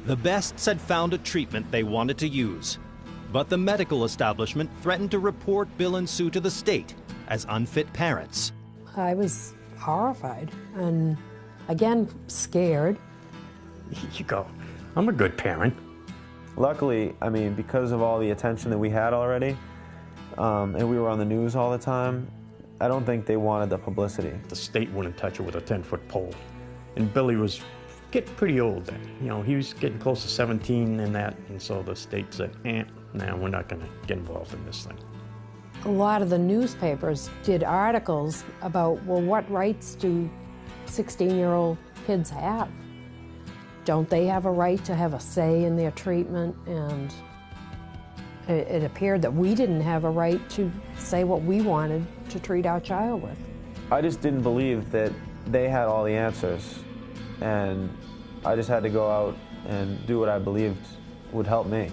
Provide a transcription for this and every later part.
The Bests had found a treatment they wanted to use, but the medical establishment threatened to report Bill and Sue to the state as unfit parents. I was horrified and, again, scared. You go, I'm a good parent. Luckily, I mean, because of all the attention that we had already, and we were on the news all the time, I don't think they wanted the publicity. The state wouldn't touch it with a 10-foot pole. And Billy was getting pretty old then. You know, he was getting close to 17 and that, and so the state said, no, we're not gonna get involved in this thing. A lot of the newspapers did articles about, well, what rights do 16-year-old kids have? Don't they have a right to have a say in their treatment? And it appeared that we didn't have a right to say what we wanted to treat our child with. I just didn't believe that they had all the answers, and I just had to go out and do what I believed would help me.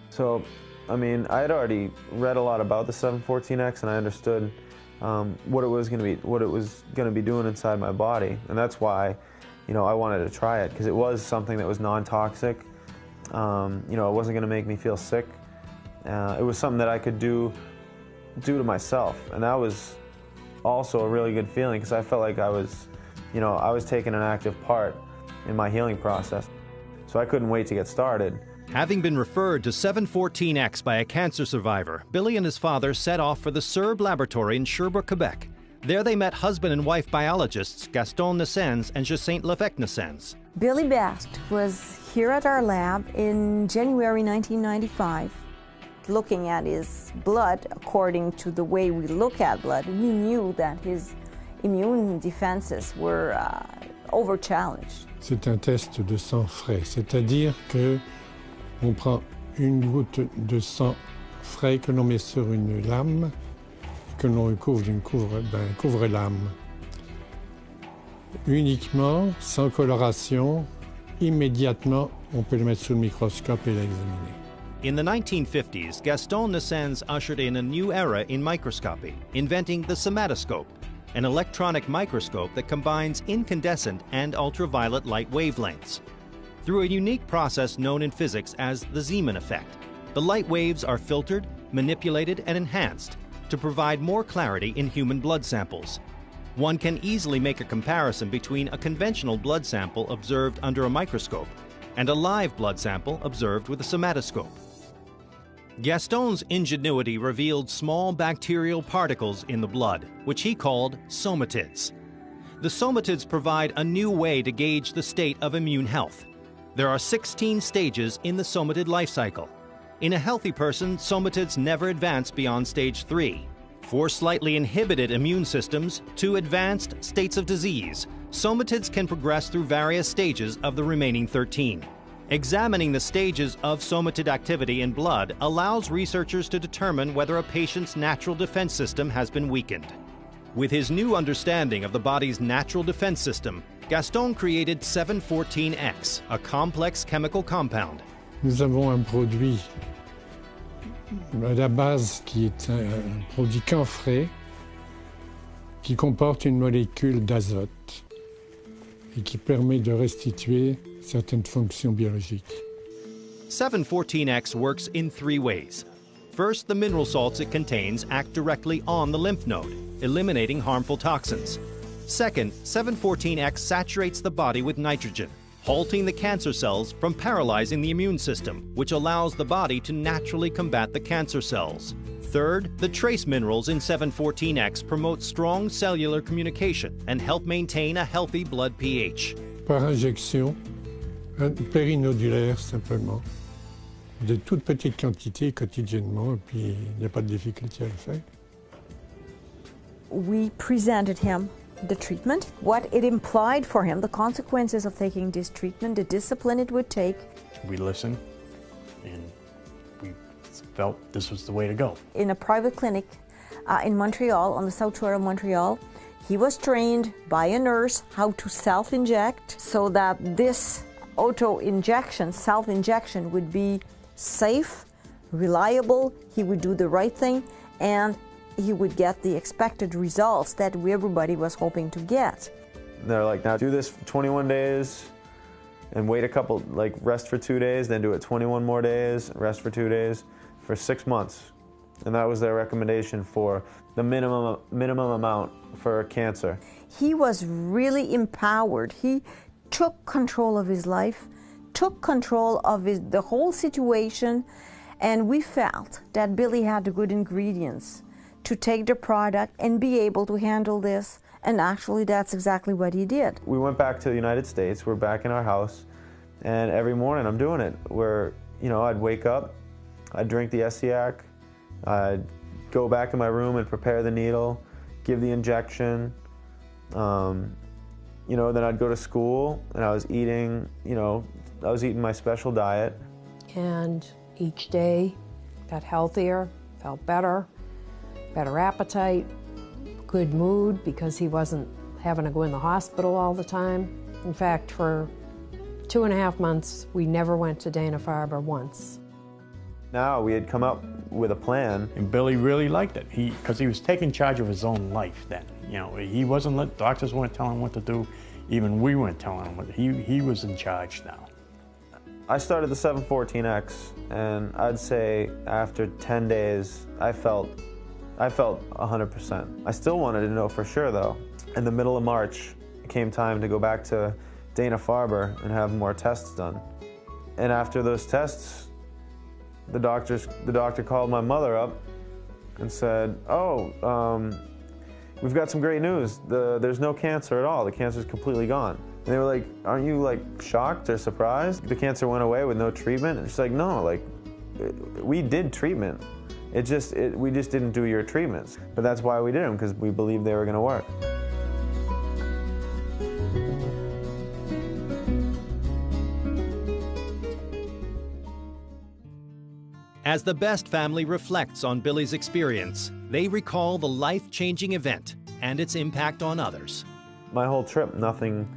So, I mean, I had already read a lot about the 714X, and I understood what it was going to be doing inside my body, and that's why, you know, I wanted to try it, because it was something that was non-toxic. You know, it wasn't going to make me feel sick. It was something that I could do to myself, and that was also a really good feeling, because I felt like I was taking an active part in my healing process. So I couldn't wait to get started. Having been referred to 714X by a cancer survivor, Billy and his father set off for the CERB laboratory in Sherbrooke, Quebec. There they met husband and wife biologists Gaston Naessens and Jacinthe Lefebvre-Naessens. Billy Best was here at our lab in January 1995, looking at his blood according to the way we look at blood. We knew that his immune defenses were over-challenged. C'est un test de sang frais, c'est-à-dire que on prend une goutte de sang frais que l'on met sur une lame et que l'on recouvre d'un couvre-lame. Uniquement, sans coloration, immédiatement, on peut le mettre sous le microscope et l'examiner. In the 1950s, Gaston Naessens ushered in a new era in microscopy, inventing the somatoscope, an electronic microscope that combines incandescent and ultraviolet light wavelengths. Through a unique process known in physics as the Zeeman effect, the light waves are filtered, manipulated, and enhanced to provide more clarity in human blood samples. One can easily make a comparison between a conventional blood sample observed under a microscope and a live blood sample observed with a somatoscope. Gaston's ingenuity revealed small bacterial particles in the blood, which he called somatids. The somatids provide a new way to gauge the state of immune health. There are 16 stages in the somatid life cycle. In a healthy person, somatids never advance beyond stage 3. For slightly inhibited immune systems to advanced states of disease, somatids can progress through various stages of the remaining 13. Examining the stages of somatid activity in blood allows researchers to determine whether a patient's natural defense system has been weakened. With his new understanding of the body's natural defense system, Gaston created 714X, a complex chemical compound. Nous avons un produit à la base qui est un produit camphré qui comporte une molécule d'azote et qui permet de restituer certaines fonctions biologiques. 714X works in 3 ways. First, the mineral salts it contains act directly on the lymph node, eliminating harmful toxins. Second, 714X saturates the body with nitrogen, halting the cancer cells from paralyzing the immune system, which allows the body to naturally combat the cancer cells. Third, the trace minerals in 714X promote strong cellular communication and help maintain a healthy blood pH. Par injection, périnodulaire simplement, de toutes petites quantités quotidiennement, et puis il n'y a pas de difficulté à le faire. We presented him the treatment, what it implied for him, the consequences of taking this treatment, the discipline it would take. We listened, and we felt this was the way to go. In a private clinic in Montreal, on the south shore of Montreal, he was trained by a nurse how to self-inject so that this auto-injection, self-injection would be safe, reliable, he would do the right thing, and he would get the expected results that everybody was hoping to get. They're like, now do this for 21 days, and wait a couple, like rest for 2 days, then do it 21 more days, rest for 2 days, for 6 months. And that was their recommendation for the minimum amount for cancer. He was really empowered. He took control of his life, took control of the whole situation, and we felt that Billy had the good ingredients to take the product and be able to handle this. And actually, that's exactly what he did. We went back to the United States. We're back in our house, and every morning I'm doing it. Where, you know, I'd wake up, I'd drink the Essiac, I'd go back in my room and prepare the needle, give the injection. You know, then I'd go to school, and I was eating, you know, I was eating my special diet. And each day got healthier, felt better, better appetite, good mood because he wasn't having to go in the hospital all the time. In fact, for 2.5 months, we never went to Dana-Farber once. Now we had come up with a plan. And Billy really liked it, because he was taking charge of his own life then. You know, he wasn't, doctors weren't telling him what to do, even we weren't telling him what, he was in charge now. I started the 714X, and I'd say after 10 days, I felt 100%. I still wanted to know for sure though. In the middle of March, it came time to go back to Dana-Farber and have more tests done. And after those tests, the doctor called my mother up and said, we've got some great news. There's no cancer at all. The cancer's completely gone. And they were like, aren't you like shocked or surprised? The cancer went away with no treatment? And she's like, no, like we did treatment. We just didn't do your treatments. But that's why we did them, because we believed they were gonna work. As the Best family reflects on Billy's experience, they recall the life-changing event and its impact on others. My whole trip, nothing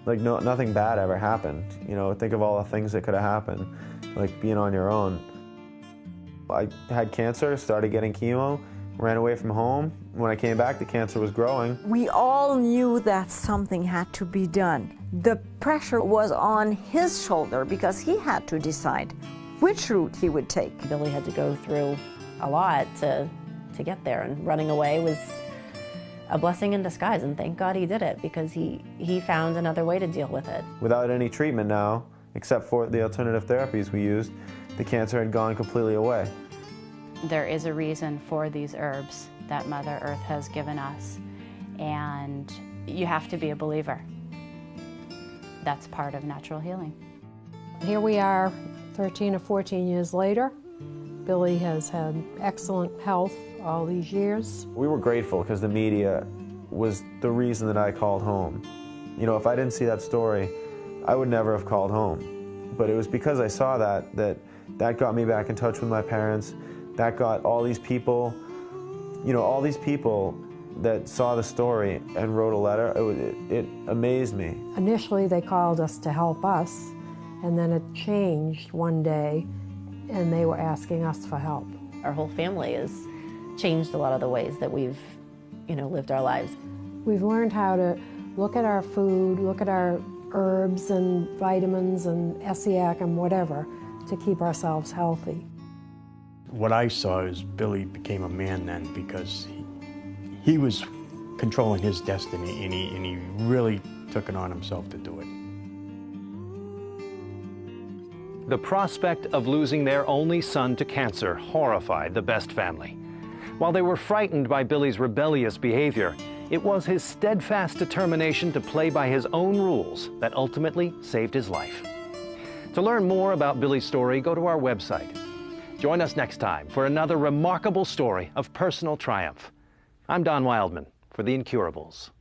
bad ever happened. You know, think of all the things that could have happened, like being on your own. I had cancer, started getting chemo, ran away from home. When I came back, the cancer was growing. We all knew that something had to be done. The pressure was on his shoulder because he had to decide which route he would take. Billy had to go through a lot to get there, and running away was a blessing in disguise, and thank God he did it, because he found another way to deal with it. Without any treatment now, except for the alternative therapies we used, the cancer had gone completely away. There is a reason for these herbs that Mother Earth has given us, and you have to be a believer. That's part of natural healing. Here we are 13 or 14 years later. Billy has had excellent health all these years. We were grateful because the media was the reason that I called home. You know, if I didn't see that story, I would never have called home. But it was because I saw that got me back in touch with my parents. That got all these people, you know, all these people that saw the story and wrote a letter. It amazed me. Initially, they called us to help us, and then it changed one day, and they were asking us for help. Our whole family has changed a lot of the ways that we've, you know, lived our lives. We've learned how to look at our food, look at our herbs and vitamins and Essiac and whatever to keep ourselves healthy. What I saw is Billy became a man then, because he was controlling his destiny, and he really took it on himself to do it. The prospect of losing their only son to cancer horrified the Best family. While they were frightened by Billy's rebellious behavior, it was his steadfast determination to play by his own rules that ultimately saved his life. To learn more about Billy's story, go to our website. Join us next time for another remarkable story of personal triumph. I'm Don Wildman for The Incurables.